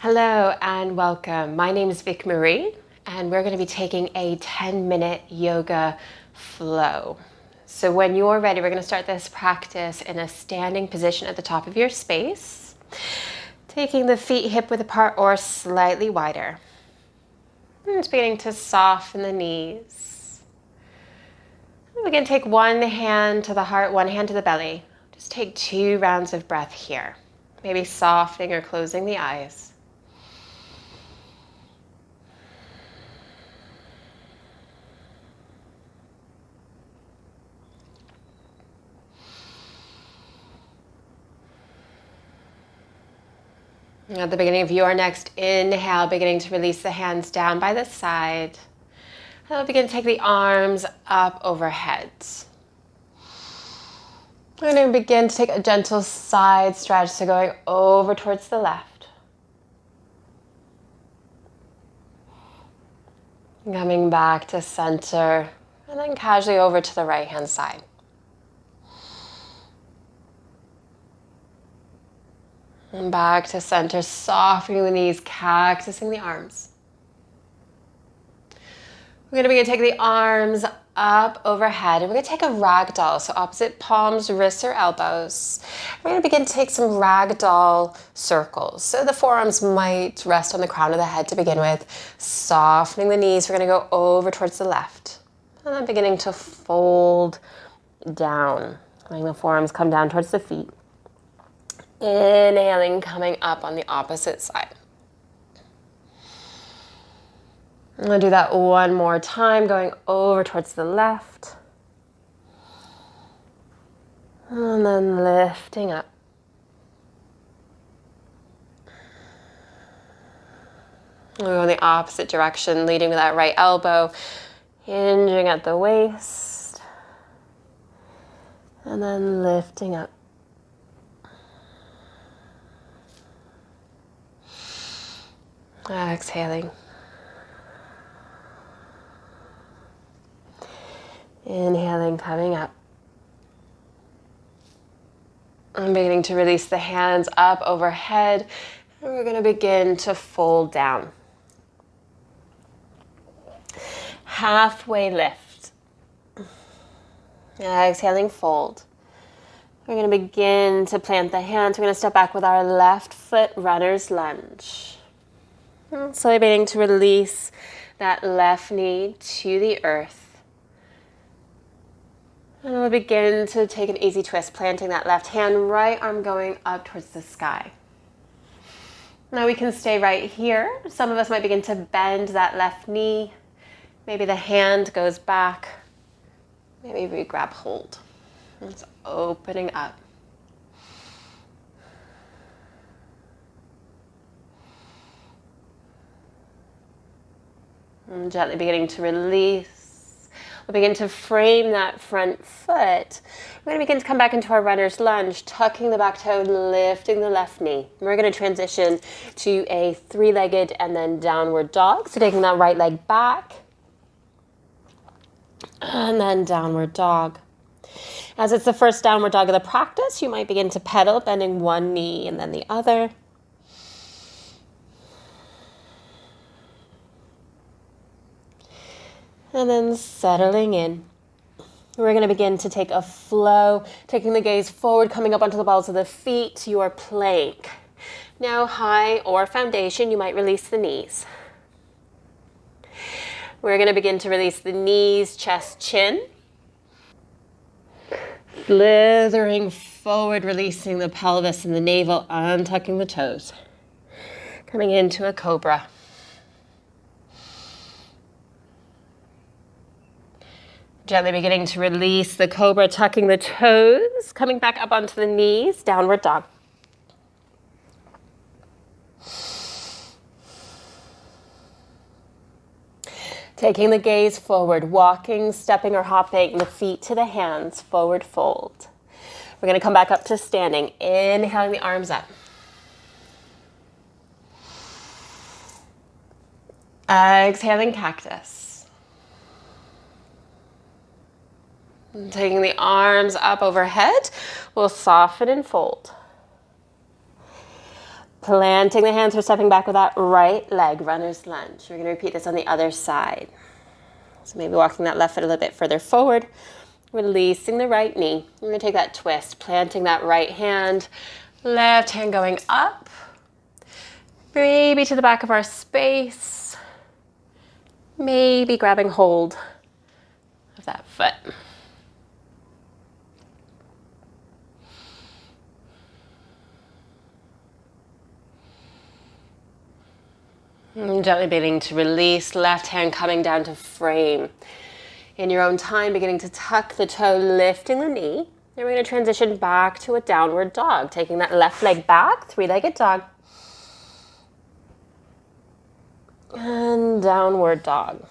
Hello and welcome. My name is Vickie-Marie and we're going to be taking a 10-minute yoga flow. So when you're ready, we're going to start this practice in a standing position at the top of your space, taking the feet hip width apart or slightly wider. And just beginning to soften the knees. We can take one hand to the heart, one hand to the belly. Just take 2 rounds of breath here. Maybe softening or closing the eyes. At the beginning of your next inhale, beginning to release the hands down by the side. And we'll begin to take the arms up overhead. We're going to begin to take a gentle side stretch, so going over towards the left. Coming back to center, and then casually over to the right hand side. And back to center, softening the knees, cactusing the arms. We're going to begin to take the arms up overhead, and we're going to take a ragdoll. So opposite palms, wrists, or elbows. We're going to begin to take some ragdoll circles. So the forearms might rest on the crown of the head to begin with. Softening the knees, we're going to go over towards the left. And then beginning to fold down. Letting the forearms come down towards the feet. Inhaling, coming up on the opposite side. I'm going to do that one more time, going over towards the left. And then lifting up. We go in the opposite direction, leading with that right elbow, hinging at the waist. And then lifting up. Exhaling. Inhaling, coming up. I'm beginning to release the hands up overhead, and we're going to begin to fold down. Halfway lift. Exhaling, fold. We're going to begin to plant the hands. We're going to step back with our left foot, runner's lunge. Slowly beginning to release that left knee to the earth. And we'll begin to take an easy twist, planting that left hand, right arm going up towards the sky. Now we can stay right here. Some of us might begin to bend that left knee. Maybe the hand goes back. Maybe we grab hold. It's opening up. And gently beginning to release. We'll begin to frame that front foot. We're going to begin to come back into our runner's lunge, tucking the back toe, lifting the left knee. We're going to transition to a 3-legged and then downward dog. So taking that right leg back. And then downward dog. As it's the first downward dog of the practice, you might begin to pedal, bending one knee and then the other. And then settling in. We're going to begin to take a flow, taking the gaze forward, coming up onto the balls of the feet to your plank. Now high or foundation, you might release the knees. We're going to begin to release the knees, chest, chin. Slithering forward, releasing the pelvis and the navel, untucking the toes. Coming into a cobra. Gently beginning to release the cobra, tucking the toes, coming back up onto the knees, downward dog. Taking the gaze forward, walking, stepping or hopping the feet to the hands, forward fold. We're going to come back up to standing, inhaling the arms up. Exhaling cactus. And taking the arms up overhead, we'll soften and fold. Planting the hands, we're stepping back with that right leg, runner's lunge. We're going to repeat this on the other side. So maybe walking that left foot a little bit further forward, releasing the right knee. We're going to take that twist, planting that right hand, left hand going up, maybe to the back of our space, maybe grabbing hold of that foot. And gently beginning to release, left hand coming down to frame. In your own time, beginning to tuck the toe, lifting the knee. And we're going to transition back to a downward dog, taking that left leg back, three-legged dog. And downward dog.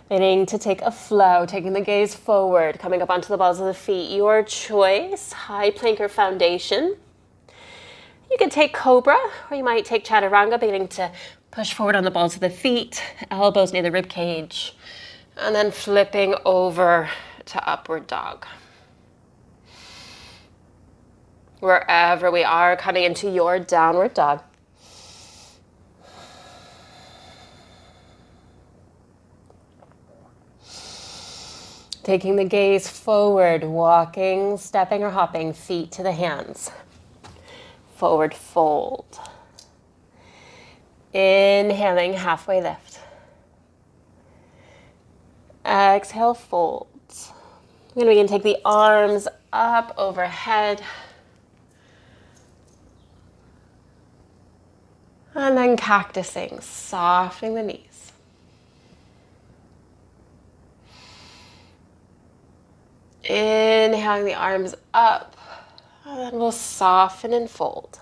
Beginning to take a flow, taking the gaze forward, coming up onto the balls of the feet. Your choice, high plank or foundation. You can take cobra, or you might take chaturanga, beginning to push forward on the balls of the feet, elbows near the rib cage, and then flipping over to upward dog. Wherever we are, coming into your downward dog. Taking the gaze forward, walking, stepping or hopping, feet to the hands. Forward fold. Inhaling, halfway lift. Exhale, fold. We're going to begin to take the arms up overhead. And then cactusing, softening the knees. Inhaling the arms up. And then we'll soften and fold.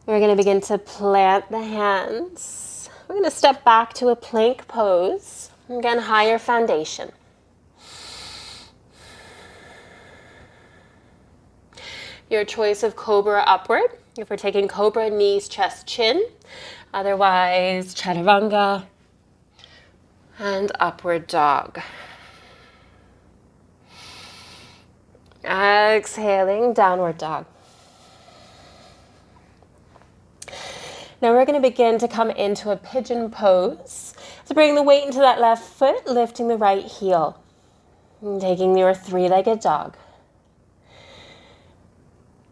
We're going to begin to plant the hands. We're going to step back to a plank pose. Again, higher foundation. Your choice of cobra upward. If we're taking cobra, knees, chest, chin. Otherwise, chaturanga and upward dog. Exhaling, downward dog. Now we're going to begin to come into a pigeon pose. So bring the weight into that left foot, lifting the right heel. And taking your three-legged dog.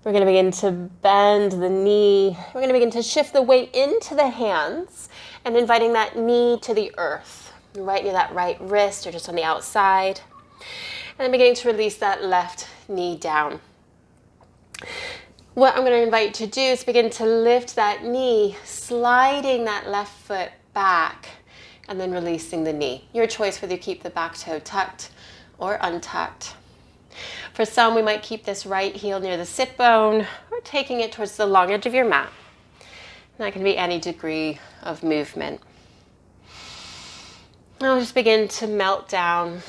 We're going to begin to bend the knee. We're going to begin to shift the weight into the hands and inviting that knee to the earth, right near that right wrist or just on the outside. And then beginning to release that left knee down. What I'm going to invite you to do is begin to lift that knee, sliding that left foot back, and then releasing the knee. Your choice whether you keep the back toe tucked or untucked. For some, we might keep this right heel near the sit bone or taking it towards the long edge of your mat. And that can be any degree of movement. Now just begin to melt down.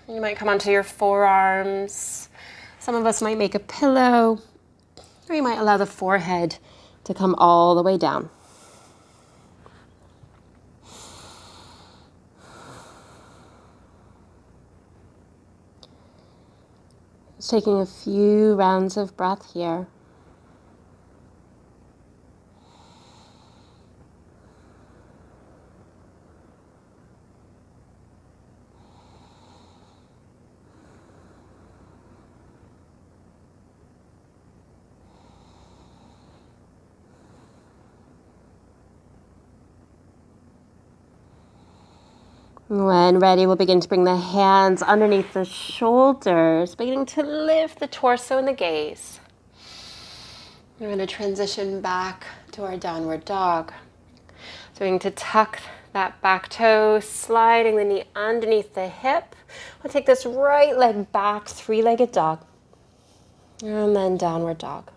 You might come onto your forearms. Some of us might make a pillow, or you might allow the forehead to come all the way down. Just taking a few rounds of breath here. When ready, we'll begin to bring the hands underneath the shoulders, beginning to lift the torso and the gaze. We're going to transition back to our downward dog. So we're going to tuck that back toe, sliding the knee underneath the hip. We'll take this right leg back, three-legged dog. And then downward dog.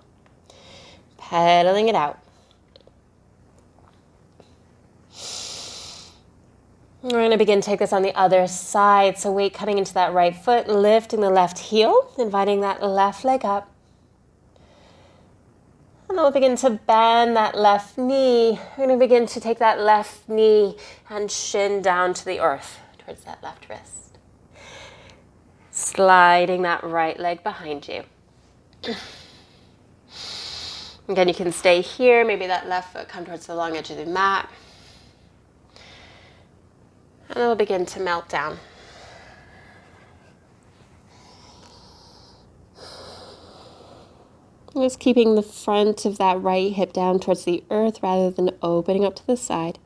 Pedaling it out. We're going to begin to take this on the other side. So weight coming into that right foot, lifting the left heel, inviting that left leg up. And then we'll begin to bend that left knee. We're going to begin to take that left knee and shin down to the earth towards that left wrist. Sliding that right leg behind you. Again, you can stay here. Maybe that left foot come towards the long edge of the mat. And it'll begin to melt down. Just keeping the front of that right hip down towards the earth rather than opening up to the side.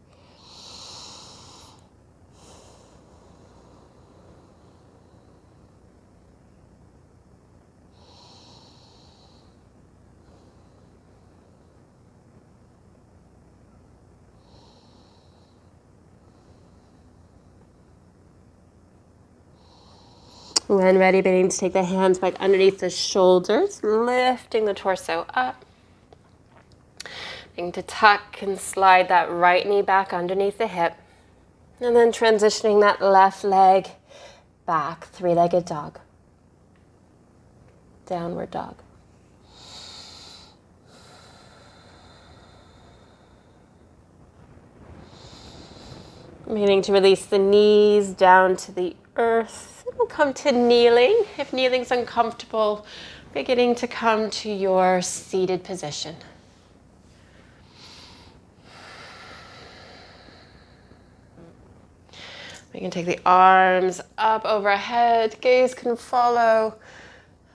When ready, beginning to take the hands back underneath the shoulders, lifting the torso up. Beginning to tuck and slide that right knee back underneath the hip. And then transitioning that left leg back, three-legged dog. Downward dog. Beginning to release the knees down to the earth. We'll come to kneeling. If kneeling's uncomfortable, beginning to come to your seated position. We can take the arms up overhead, gaze can follow,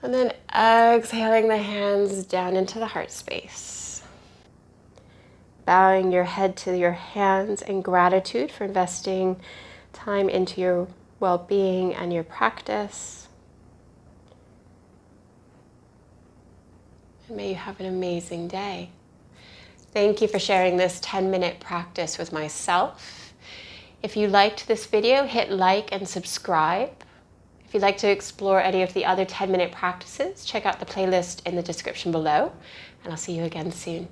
and then exhaling the hands down into the heart space. Bowing your head to your hands in gratitude for investing time into your well-being and your practice. And may you have an amazing day. Thank you for sharing this 10-minute practice with myself. If you liked this video, hit like and subscribe. If you'd like to explore any of the other 10-minute practices, check out the playlist in the description below, and I'll see you again soon.